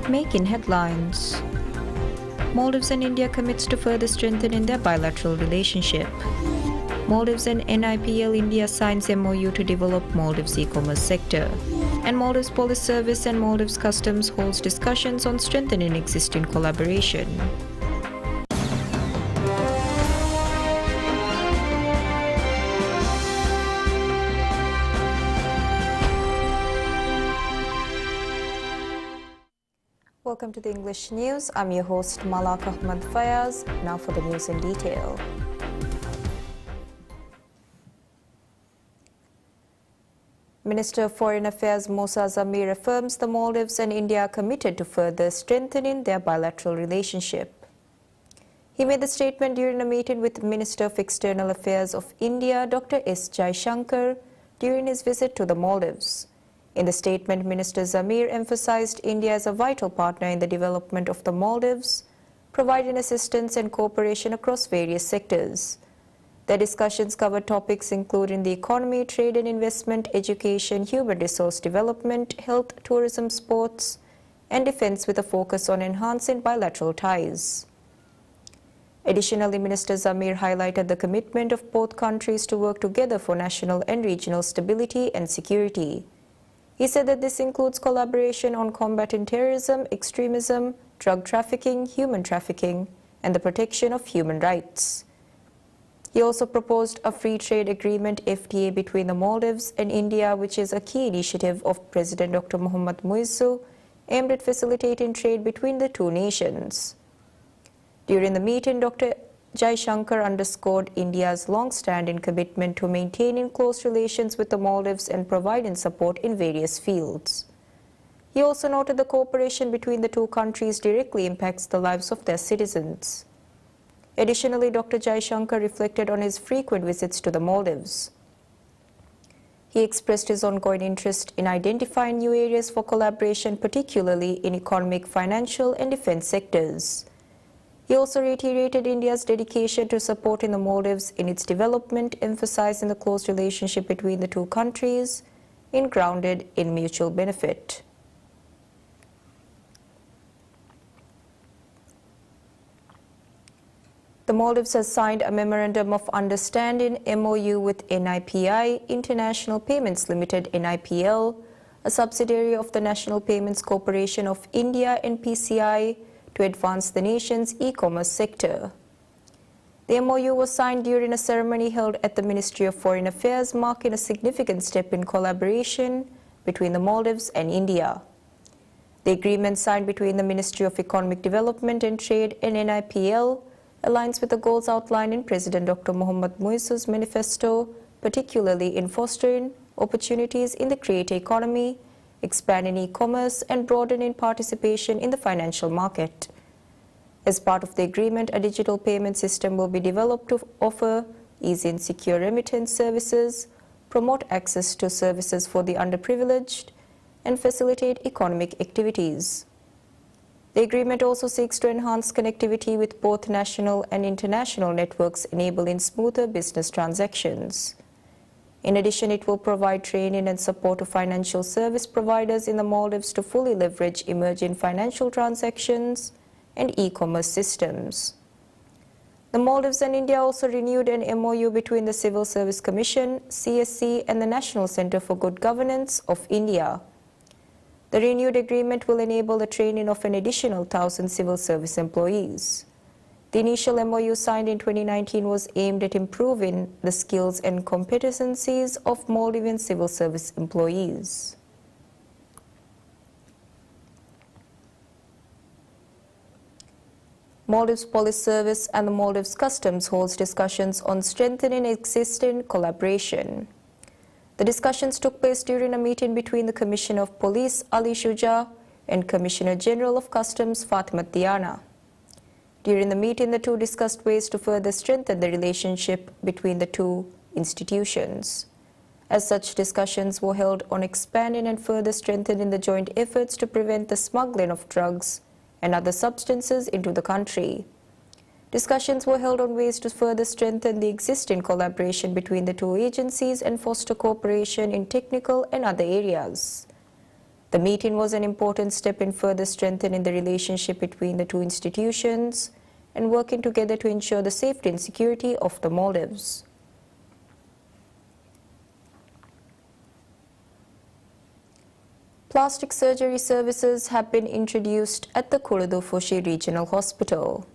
Making headlines. Maldives and India commits to further strengthening their bilateral relationship. Maldives and NIPL India signs MOU to develop Maldives e-commerce sector. And Maldives Police Service and Maldives Customs holds discussions on strengthening existing collaboration. Welcome to the English News. I'm your host Malak Ahmad Fayaz. Now for the news in detail. Minister of Foreign Affairs Musa Zamir affirms the Maldives and India are committed to further strengthening their bilateral relationship. He made the statement during a meeting with Minister of External Affairs of India, Dr. S. Jaishankar, during his visit to the Maldives. In the statement, Minister Zamir emphasized India as a vital partner in the development of the Maldives, providing assistance and cooperation across various sectors. The discussions covered topics including the economy, trade and investment, education, human resource development, health, tourism, sports, and defense with a focus on enhancing bilateral ties. Additionally, Minister Zamir highlighted the commitment of both countries to work together for national and regional stability and security. He said that this includes collaboration on combating terrorism, extremism, drug trafficking, human trafficking, and the protection of human rights. He also proposed a free trade agreement FTA between the Maldives and India, which is a key initiative of President Dr. Mohammad Muizzu, aimed at facilitating trade between the two nations. During the meeting, Dr. Jaishankar underscored India's long-standing commitment to maintaining close relations with the Maldives and providing support in various fields. He also noted the cooperation between the two countries directly impacts the lives of their citizens. Additionally, Dr. Jaishankar reflected on his frequent visits to the Maldives. He expressed his ongoing interest in identifying new areas for collaboration, particularly in economic, financial, and defense sectors. He also reiterated India's dedication to supporting the Maldives in its development, emphasizing the close relationship between the two countries grounded in mutual benefit. The Maldives has signed a Memorandum of Understanding MOU with NIPI, International Payments Limited NIPL, a subsidiary of the National Payments Corporation of India NPCI, to advance the nation's e-commerce sector. The MOU was signed during a ceremony held at the Ministry of Foreign Affairs, marking a significant step in collaboration between the Maldives and India. The agreement signed between the Ministry of Economic Development and Trade and NIPL aligns with the goals outlined in President Dr. Mohammad Muizzu's manifesto, particularly in fostering opportunities in the creator economy, expanding e-commerce, and broadening participation in the financial market. As part of the agreement, a digital payment system will be developed to offer easy and secure remittance services, promote access to services for the underprivileged, and facilitate economic activities. The agreement also seeks to enhance connectivity with both national and international networks, enabling smoother business transactions. In addition, it will provide training and support to financial service providers in the Maldives to fully leverage emerging financial transactions and e-commerce systems. The Maldives and India also renewed an MOU between the Civil Service Commission, CSC, and the National Centre for Good Governance of India. The renewed agreement will enable the training of an additional 1,000 civil service employees. The initial MOU signed in 2019 was aimed at improving the skills and competencies of Maldivian civil service employees. Maldives Police Service and the Maldives Customs holds discussions on strengthening existing collaboration. The discussions took place during a meeting between the Commissioner of Police Ali Shuja and Commissioner General of Customs Fatima Diana. During the meeting, the two discussed ways to further strengthen the relationship between the two institutions. As such, discussions were held on expanding and further strengthening the joint efforts to prevent the smuggling of drugs and other substances into the country. Discussions were held on ways to further strengthen the existing collaboration between the two agencies and foster cooperation in technical and other areas. The meeting was an important step in further strengthening the relationship between the two institutions and working together to ensure the safety and security of the Maldives. Plastic surgery services have been introduced at the Kurudu Regional Hospital.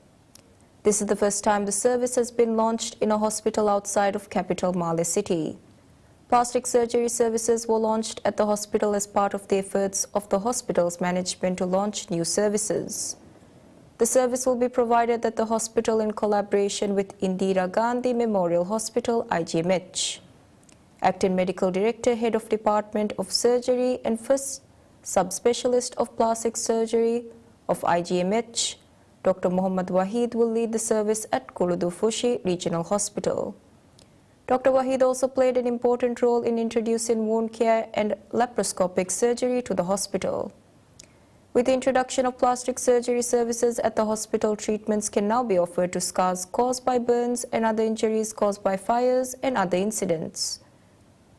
This is the first time the service has been launched in a hospital outside of capital Male City. Plastic surgery services were launched at the hospital as part of the efforts of the hospital's management to launch new services. The service will be provided at the hospital in collaboration with Indira Gandhi Memorial Hospital, IGMH. Acting Medical Director, Head of Department of Surgery and First Subspecialist of Plastic Surgery of IGMH, Dr. Muhammad Wahid will lead the service at Kurudu Regional Hospital. Dr. Wahid also played an important role in introducing wound care and laparoscopic surgery to the hospital. With the introduction of plastic surgery services at the hospital, treatments can now be offered to scars caused by burns and other injuries caused by fires and other incidents.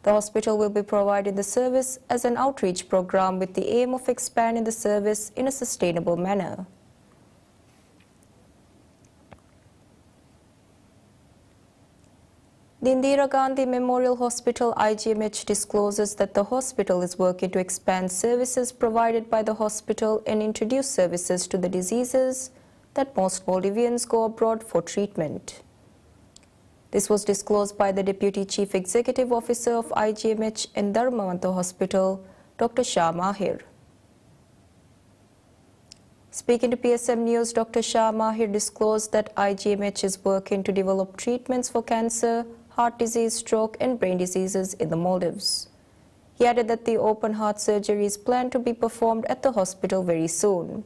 The hospital will be providing the service as an outreach program with the aim of expanding the service in a sustainable manner. The Indira Gandhi Memorial Hospital, IGMH, discloses that the hospital is working to expand services provided by the hospital and introduce services to the diseases that most Maldivians go abroad for treatment. This was disclosed by the Deputy Chief Executive Officer of IGMH and Dharmavanta Hospital, Dr. Shah Mahir. Speaking to PSMNEWS, Dr. Shah Mahir disclosed that IGMH is working to develop treatments for cancer, heart disease, stroke and brain diseases in the Maldives. He added that the open heart surgery is planned to be performed at the hospital very soon.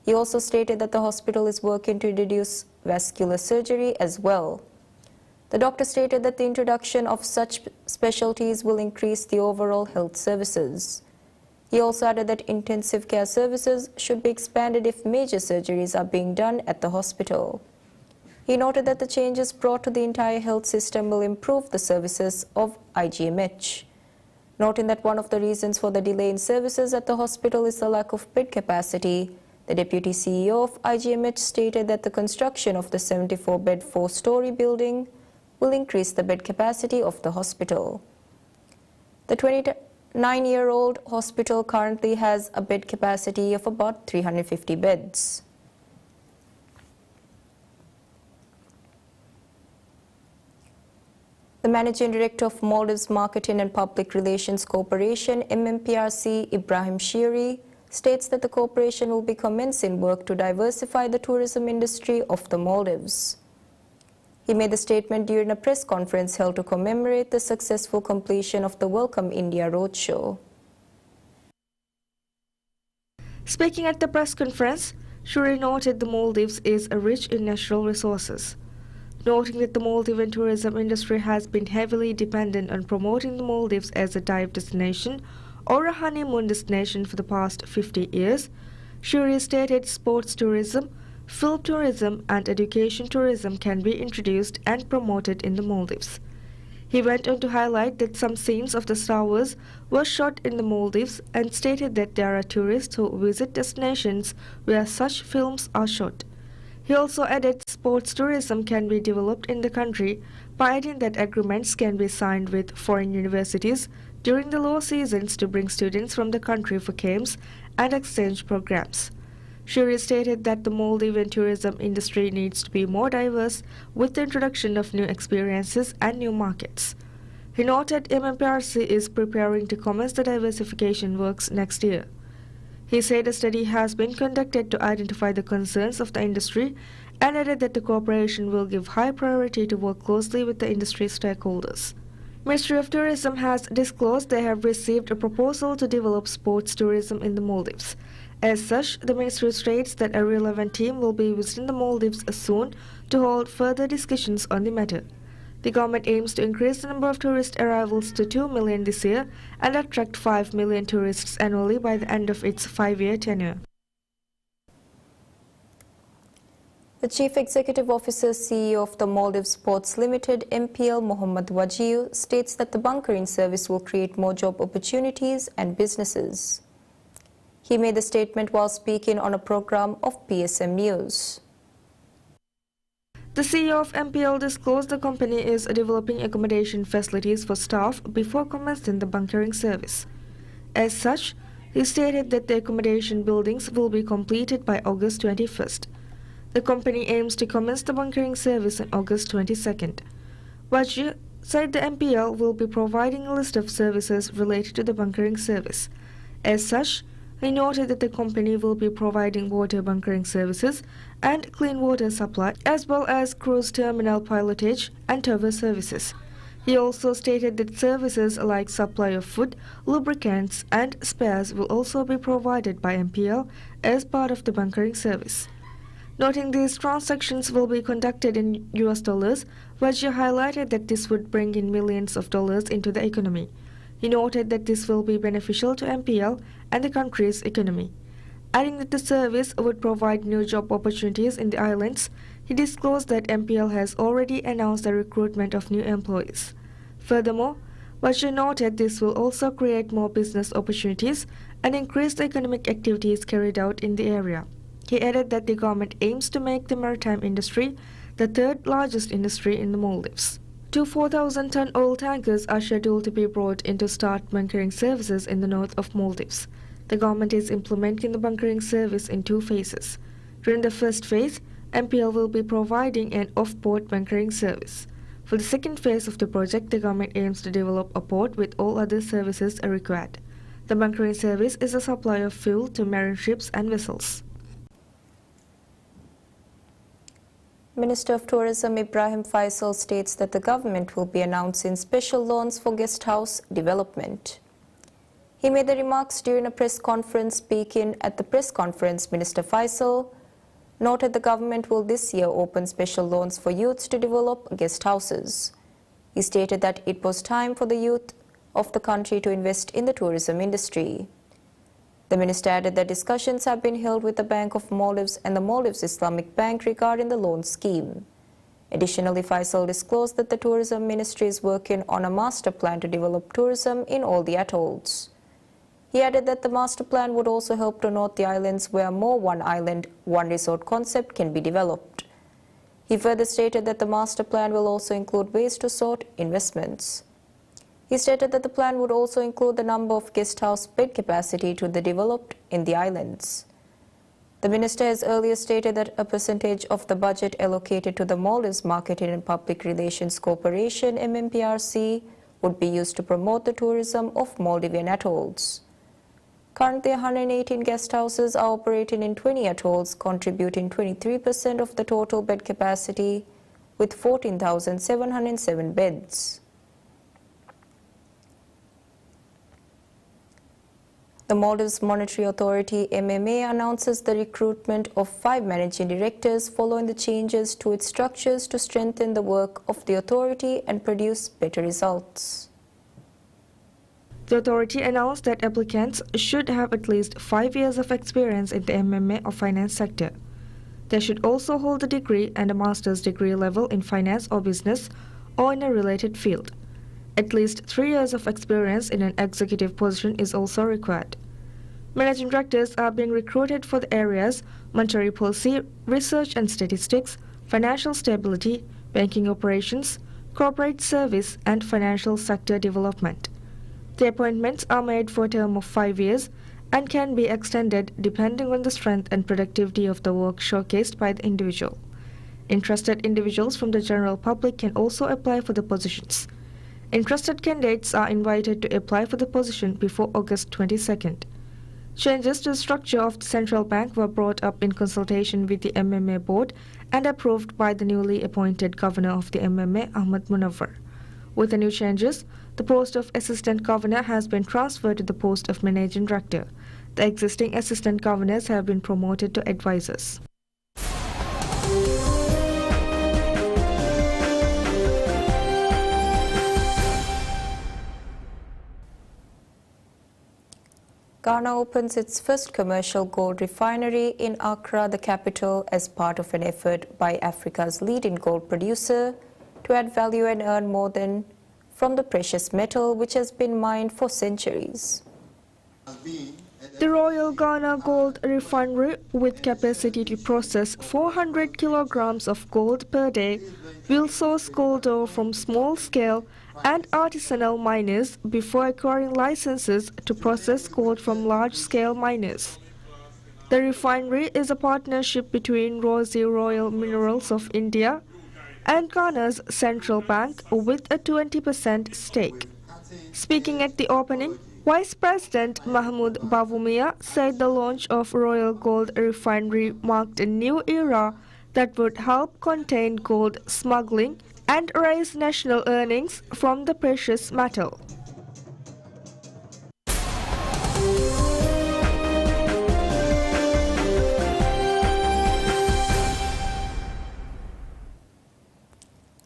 He also stated that the hospital is working to introduce vascular surgery as well. The doctor stated that the introduction of such specialties will increase the overall health services. He also added that intensive care services should be expanded if major surgeries are being done at the hospital. He noted that the changes brought to the entire health system will improve the services of IGMH. Noting that one of the reasons for the delay in services at the hospital is the lack of bed capacity, the Deputy CEO of IGMH stated that the construction of the 74-bed 4-story building will increase the bed capacity of the hospital. The 29-year-old hospital currently has a bed capacity of about 350 beds. The Managing Director of Maldives Marketing and Public Relations Corporation, MMPRC, Ibrahim Shiri, states that the corporation will be commencing work to diversify the tourism industry of the Maldives. He made the statement during a press conference held to commemorate the successful completion of the Welcome India Roadshow. Speaking at the press conference, Shuri noted the Maldives is rich in natural resources. Noting that the Maldivian tourism industry has been heavily dependent on promoting the Maldives as a dive destination or a honeymoon destination for the past 50 years, Shuri stated sports tourism, film tourism and education tourism can be introduced and promoted in the Maldives. He went on to highlight that some scenes of the Star Wars were shot in the Maldives and stated that there are tourists who visit destinations where such films are shot. He also added sports tourism can be developed in the country by adding that agreements can be signed with foreign universities during the low seasons to bring students from the country for camps and exchange programs. Shuri stated that the Maldivian tourism industry needs to be more diverse with the introduction of new experiences and new markets. He noted MMPRC is preparing to commence the diversification works next year. He said a study has been conducted to identify the concerns of the industry and added that the corporation will give high priority to work closely with the industry stakeholders. Ministry of Tourism has disclosed they have received a proposal to develop sports tourism in the Maldives. As such, the ministry states that a relevant team will be visiting the Maldives soon to hold further discussions on the matter. The government aims to increase the number of tourist arrivals to 2 million this year and attract 5 million tourists annually by the end of its 5-year tenure. The Chief Executive Officer, CEO of the Maldives Ports Limited, MPL Mohammad Wajir, states that the bunkering service will create more job opportunities and businesses. He made the statement while speaking on a program of PSM News. The CEO of MPL disclosed the company is developing accommodation facilities for staff before commencing the bunkering service. As such, he stated that the accommodation buildings will be completed by August 21st. The company aims to commence the bunkering service on August 22nd. Wajir said the MPL will be providing a list of services related to the bunkering service. As such, he noted that the company will be providing water bunkering services and clean water supply, as well as cruise terminal pilotage and tower services. He also stated that services like supply of food, lubricants, and spares will also be provided by MPL as part of the bunkering service. Noting these transactions will be conducted in US dollars, Wajir highlighted that this would bring in millions of dollars into the economy. He noted that this will be beneficial to MPL and the country's economy. Adding that the service would provide new job opportunities in the islands, he disclosed that MPL has already announced the recruitment of new employees. Furthermore, Wajir noted this will also create more business opportunities and increase the economic activities carried out in the area. He added that the government aims to make the maritime industry the third largest industry in the Maldives. Two 4,000-ton oil tankers are scheduled to be brought in to start bunkering services in the north of Maldives. The government is implementing the bunkering service in two phases. During the first phase, MPL will be providing an off-port bunkering service. For the second phase of the project, the government aims to develop a port with all other services required. The bunkering service is a supply of fuel to marine ships and vessels. Minister of Tourism Ibrahim Faisal states that the government will be announcing special loans for guest house development. He made the remarks during a press conference. Speaking at the press conference, Minister Faisal noted the government will this year open special loans for youths to develop guest houses. He stated that it was time for the youth of the country to invest in the tourism industry. The minister added that discussions have been held with the Bank of Maldives and the Maldives Islamic Bank regarding the loan scheme. Additionally, Faisal disclosed that the Tourism Ministry is working on a master plan to develop tourism in all the atolls. He added that the master plan would also help to note the islands where more one island, one resort concept can be developed. He further stated that the master plan will also include ways to sort investments. He stated that the plan would also include the number of guest house bed capacity to be developed in the islands. The minister has earlier stated that a percentage of the budget allocated to the Maldives Marketing and Public Relations Corporation (MMPRC) would be used to promote the tourism of Maldivian atolls. Currently, 118 guest houses are operating in 20 atolls, contributing 23% of the total bed capacity, with 14,707 beds. The Maldives Monetary Authority (MMA) announces the recruitment of 5 managing directors following the changes to its structures to strengthen the work of the authority and produce better results. The authority announced that applicants should have at least 5 years of experience in the MMA or finance sector. They should also hold a degree and a master's degree level in finance or business or in a related field. At least 3 years of experience in an executive position is also required. Managing directors are being recruited for the areas monetary policy, research and statistics, financial stability, banking operations, corporate service, and financial sector development. The appointments are made for a term of 5 years and can be extended depending on the strength and productivity of the work showcased by the individual. Interested individuals from the general public can also apply for the positions. Interested candidates are invited to apply for the position before August 22nd. Changes to the structure of the central bank were brought up in consultation with the MMA board and approved by the newly appointed governor of the MMA, Ahmad Munawar. With the new changes, the post of assistant governor has been transferred to the post of managing director. The existing assistant governors have been promoted to advisors. Ghana opens its first commercial gold refinery in Accra, the capital, as part of an effort by Africa's leading gold producer to add value and earn more than from the precious metal which has been mined for centuries. Has been at The Royal Ghana Gold Refinery, with capacity to process 400 kilograms of gold per day, will source gold ore from small-scale and artisanal miners before acquiring licenses to process gold from large-scale miners. The refinery is a partnership between Rossy Royal Minerals of India and Ghana's central bank with a 20% stake. Speaking at the opening, Vice President Mahmoud Bawumia said the launch of Royal Gold Refinery marked a new era that would help contain gold smuggling and raise national earnings from the precious metal.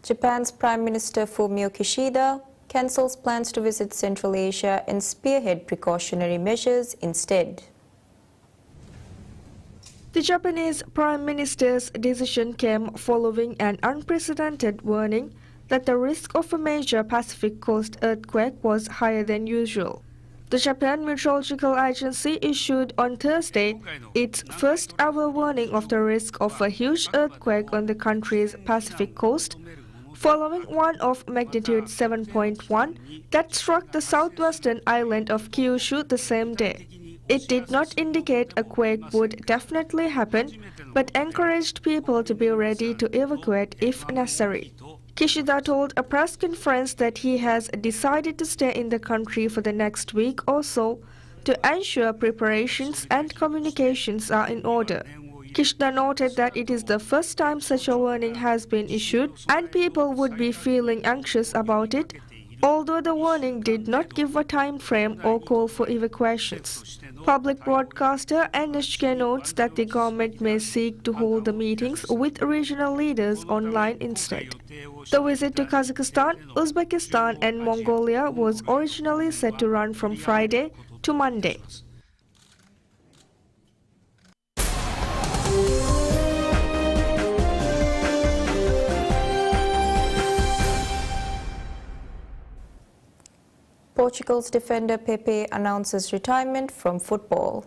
Japan's Prime Minister Fumio Kishida cancels plans to visit Central Asia and spearhead precautionary measures instead. The Japanese Prime Minister's decision came following an unprecedented warning that the risk of a major Pacific Coast earthquake was higher than usual. The Japan Meteorological Agency issued on Thursday its first-ever warning of the risk of a huge earthquake on the country's Pacific coast, following one of magnitude 7.1 that struck the southwestern island of Kyushu the same day. It did not indicate a quake would definitely happen, but encouraged people to be ready to evacuate if necessary. Kishida told a press conference that he has decided to stay in the country for the next week or so to ensure preparations and communications are in order. Kishida noted that it is the first time such a warning has been issued and people would be feeling anxious about it, although the warning did not give a time frame or call for evacuations. Public broadcaster NHK notes that the government may seek to hold the meetings with regional leaders online instead. The visit to Kazakhstan, Uzbekistan and Mongolia was originally set to run from Friday to Monday. Portugal's defender Pepe announces retirement from football.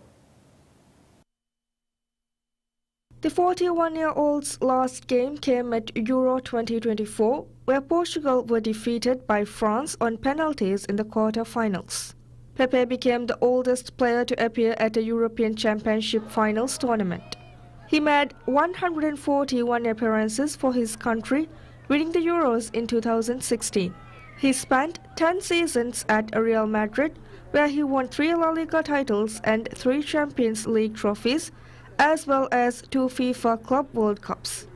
The 41-year-old's last game came at Euro 2024, where Portugal were defeated by France on penalties in the quarter-finals. Pepe became the oldest player to appear at a European Championship finals tournament. He made 141 appearances for his country, winning the Euros in 2016. He spent 10 seasons at Real Madrid, where he won 3 La Liga titles and 3 Champions League trophies, as well as 2 FIFA Club World Cups.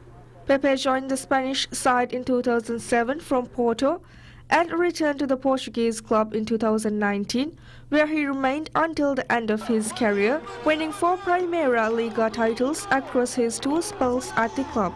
Pepe joined the Spanish side in 2007 from Porto and returned to the Portuguese club in 2019, where he remained until the end of his career, winning 4 Primeira Liga titles across his 2 spells at the club.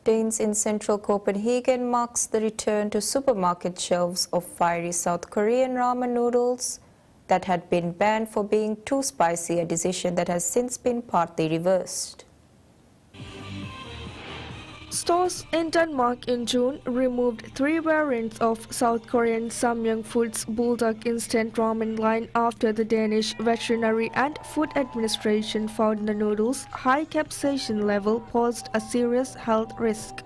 Danes in central Copenhagen marks the return to supermarket shelves of fiery South Korean ramen noodles that had been banned for being too spicy, a decision that has since been partly reversed. Stores in Denmark in June removed 3 variants of South Korean Samyang Foods Bulldog instant ramen line after the Danish Veterinary and Food Administration found the noodles' high capsaicin level posed a serious health risk.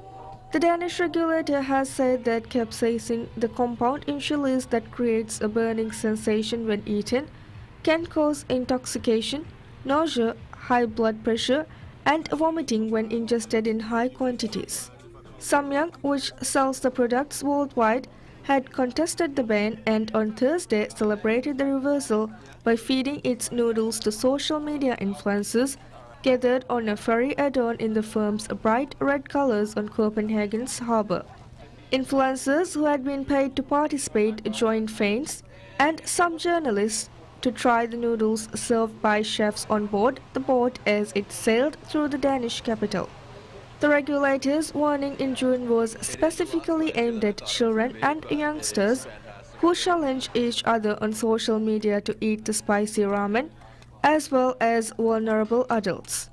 The Danish regulator has said that capsaicin, the compound in chilies that creates a burning sensation when eaten, can cause intoxication, nausea, high blood pressure, and vomiting when ingested in high quantities. Samyang, which sells the products worldwide, had contested the ban and on Thursday celebrated the reversal by feeding its noodles to social media influencers gathered on a ferry adorned in the firm's bright red colors on Copenhagen's harbour. Influencers who had been paid to participate joined feints, and some journalists to try the noodles served by chefs on board the boat as it sailed through the Danish capital. The regulator's warning in June was specifically aimed at children and youngsters who challenge each other on social media to eat the spicy ramen, as well as vulnerable adults.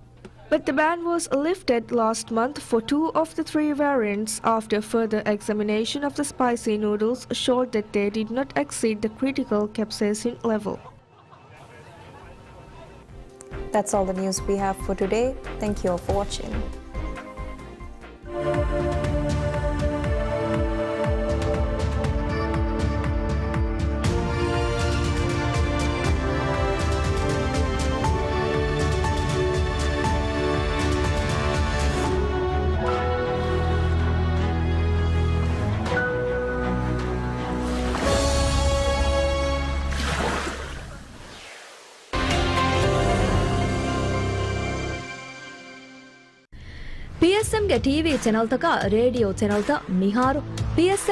But the ban was lifted last month for 2 of the 3 variants after further examination of the spicy noodles showed that they did not exceed the critical capsaicin level. That's all the news we have for today. Thank you all for watching. PSM ಗೆ TV channel ತಕ radio channel ತ ಮಿಹಾರು PSM